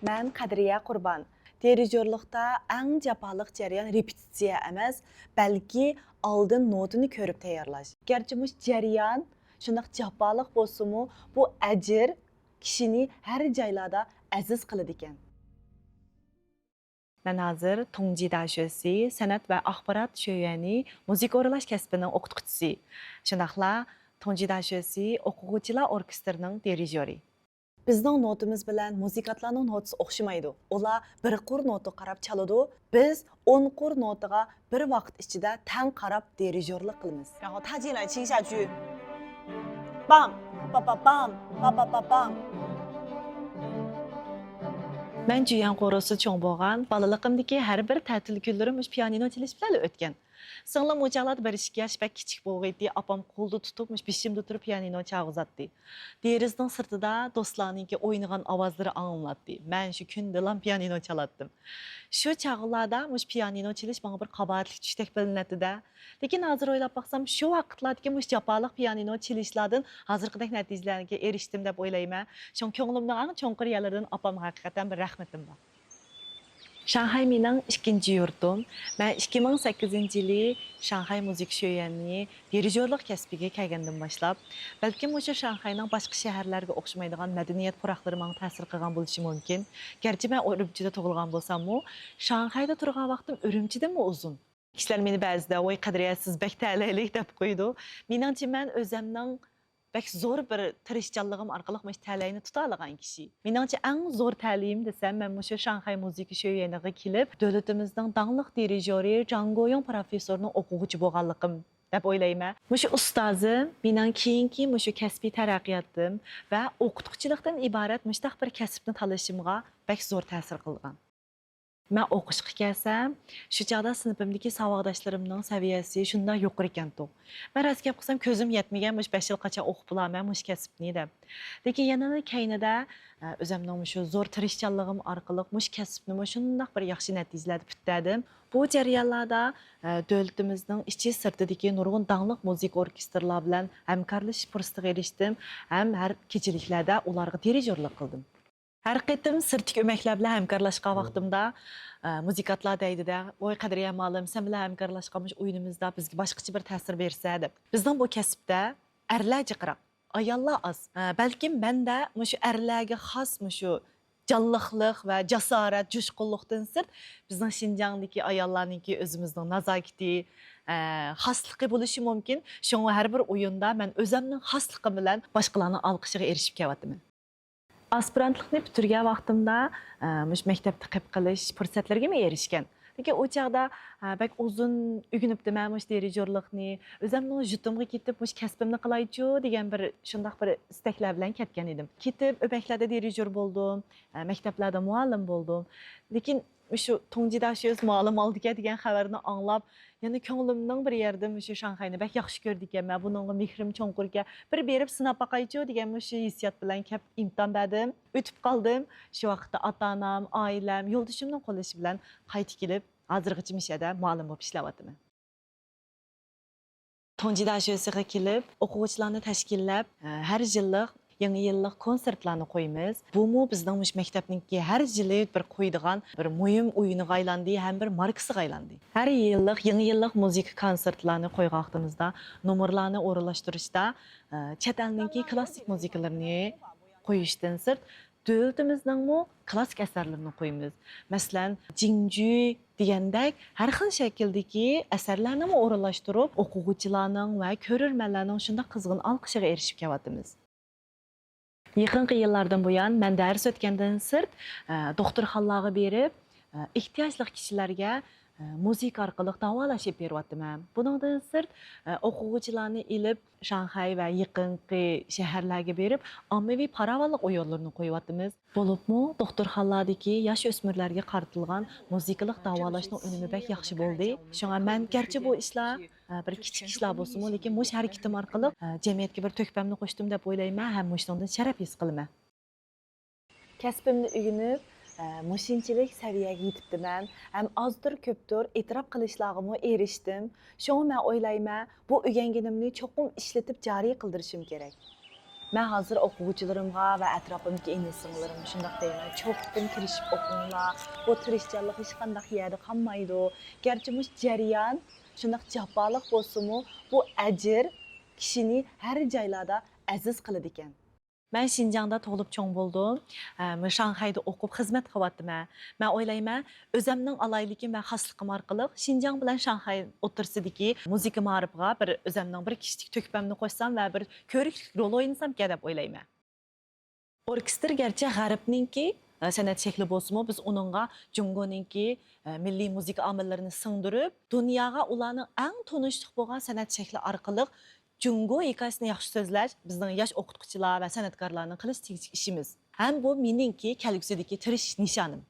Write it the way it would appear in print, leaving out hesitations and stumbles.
Mən Qadriyə Qurban. Dirijorluqda ən cəfalı cəryan repetisiya emas, bəlkə aldın notunu görüb tayarlaş. Gerçi bu cəryan şundaq cəfalı bolsunmu, bu əcir kişini hər caylarda əziz qılıdı ekan. Mən hazır Tongji Daşösi sənət və axbarat şöyəni musiqa oralaş kəsbinin oxutucusu. Şundaqla Tongji Daşösi oxuğucular orkestrinin dirijori. Bizning notimiz bilan muzikantlarning notasi o'xshamaydi. Ular bir qur nota qarab chaladi, biz 10 qur notaga bir vaqt ichida tang qarab dirijorlik qilamiz. 然后踏进来亲下去 bam ba ba bam ba ba ba bam. Mən Cüyan qorosu çoğ bolğan, balaliqimdagi har bir ta'til kunlarim pianino chalish bilan o'tgan. Singlim o'chaqlarda bir ishga bak kichik bo'lg'aydi, opam qo'lda tutib, beshimda turib pianino chalg'izatdi. Derizning sirtida do'stlarningki o'ynagan ovozlari anglatdi. Men shu kundalam pianino chalatdim. Shu chaqlarda pianino chalish menga bir qabatli tushdek bilinadi-da. Lekin hozir o'ylab baqsam, shu vaqtlardagi japaliq pianino chalishlardan hozirgidek natijalarga erishdim deb o'ylayman. Shu ko'nglimning eng cho'nqir yerlaridan opam haqiqatan bir rahmatim bor. Shanxay mening ikkinchi yurtim. Men 2008-yili Shanxay musiqa sho'yani dirijorlik kasbiga kelgandan boshlab, balkim o'sha Shanxayning boshqa shaharlarga o'xshamaydigan madaniyat puroqlari menga ta'sir qilgan bo'lishi mumkin. Garchi men Urumchida tug'ilgan bo'lsam-mu, Shanxayda turgan vaqtim Urumchidami uzun. Kishilar meni ba'zida "Voy Qadriya, siz bek ta'laylik" deb qo'ydi. Meningcha men o'zimning bak zo'r bir tirishchanligim orqali mana shu ta'layni tuta olgan kishi. Meningcha eng zo'r ta'lim desam, men shu Shanxay musiqa sho'yaniga kelib, davlatimizning dangliq dirijori Jang Goyong professorning o'quvchi bo'lganligim deb o'ylayman. Shu ustozim mening keyingi shu kasbiy taraqqiyotim va o'qituvchilikdan iborat mushtaq bir kasbni tanlashimga bak zo'r ta'sir qilgan. Men o'qishga kelsam, shu chaqda sinfimdagi savodoshlarimning saviyasi shunday yuqori ekan-ku. Men rost gap qilsam, ko'zim yetmagan 5 yil qachon o'qib bilaman mush kasbni deb. Lekin yana kaynida o'zimning shu zo'r tirishchanligim orqali mush kasbni shunday bir yaxshi natijalar bitdim. Bu jarayonlarda davlatimizning ichi sirtidagi nurg'un dangliq musiqa orkestrlar bilan hamkorlashish fursatiga erishdim, ham har kechiliklarda ularga dirijorlik qildim. Her qitim sirtlik öməklər bilan həmkarlaşqan vaqtimda muzikantlar deydi-də, "Voy Qadriya malım, sən bilan həmkarlaşqanmış oyunumuzda bizga boshqacha bir ta'sir bersə" deb. Bizning bu kasbda erlar jiqroq, ayollar az. Balkim menda shu erlarga xos shu jonliqlik va jasorat, jo'shqinlikdan sirt bizning Xinjiangdagi ayollarningki o'zimizning nazokati, xosligi bo'lishi mumkin. Shunga har bir o'yinda men o'zimning xosligim bilan boshqalarning olqishiga erishib kelyapman. Aspirantlikni bitirgan vaqtimda maktabda qilib qilish fursatlarga erishgan. Lekin o chaqda bak uzun o'rganibdim men dirijorlikni, o'zimning jutimga ketib, kasbimni qilaychi degan bir shunday bir istaklar bilan ketgan edim. Ketib, o'maklarda dirijor bo'ldim, maktablarda muallim bo'ldim. Lekin shu Tongji Daşösi muallim oldi degan xabarni anglab, yana ko'nglimning bir yerda shu Shanxayni bak yaxshi ko'rdik ekan, men buningga mehrim cho'nqurga bir berib sinab boqaychi degan shu hissiyat bilan kelib imtihon berdim, o'tib qoldim. Shu vaqtda ota-onam, oilam, yo'ldashimning qo'llashi bilan qaytib kelib, hozirgacha mishada muallim bo'lib ishlayapman. Tongji Daşösiga kelib, o'quvchilarni tashkillab, har yillik yangi yillik konsertlarni qo'yamiz. Bu bizning maktabningki har yili bir qo'ydigan bir muhim o'yiniga aylandi, ham bir markasiga aylandi. Har yillik yangi yillik musiqa konsertlarni qo'yganimizda nomerlarni o'rinlashtirishda chet elningki klassik musiqalarni qo'yishdan sirt davlatimizning klassik asarlarini qo'yamiz. Masalan, Jingju degandek har xil shakldagi asarlarni o'rinlashtirib, o'quvchilarning va ko'rurmanlarning shunday qizg'in olqishiga erishib kelyapmiz. Yaqinqi yillardan buyon men dars o'tgandan sirt doktorxonalarga berib, ehtiyojli kishilarga musiqa orqali davolashib beryapman. Buningdan sirt o'quvchilarni ilib Shanxay va yaqinqi shaharlarga berib, ommaviy paravanlik o'yinlarini qo'yyapmiz. Bo'libmi, doktorxonalardagi yosh o'smirlarga qaratilgan musiqalik davolashning unumi bak yaxshi bo'ldi. Shunga men garchi bu ishlar bir kichik ishlar bo'lsa-mu, lekin mush harakatim orqali jamiyatga bir to'kpamni qo'shdim deb o'ylayman, ham mushundan sharaf his qilaman. Kasbimni o'rganib, mushinchilik saviyaga yetibdiman, ham ozdir ko'pdir e'tirof qilishlarga erishdim. Shunga men o'ylayman, bu o'rganganimni cho'qim ishlatib joriy qildirishim kerak. Ben hazır o'quvchilarimga va atrofimdagi inglislarimga shundoq deyman. Cho'qim tirishib o'qinglar. Bu tirishchanlik hech qanday yerda qolmaydi. Garchi mush jarayon shundoq jafoliq bo'lsa-mu, bu ajr kishini har joylarda aziz qiladi ekan. Ben Şinjan'da tug'ilib cho'ng bo'ldim. Shanxayda o'qib xizmat qilyapman. Men o'ylayman, o'zimning alayligim va xosligim orqali Şinjan bilan Shanxay o'tirsidagi muzika ma'rifiga bir o'zimning bir kishilik to'kpamni qo'shsam va bir ko'riklik rol o'ynasam kerak deb o'ylayman. Orkestr garchi g'arbninki san'at shakli bo'lsa-mu, biz uningga Jungoninki milliy muzika omillarini singdirib, dunyoga ularning eng tunishlik bo'lgan san'at shakli orqali Jungo hikoyasini yaxshi so'zlash bizning yosh o'qituvchilar va san'atkorlarning qilish tegishli ishimiz. Ham bu meningki kelgusidagi tirish nishonim.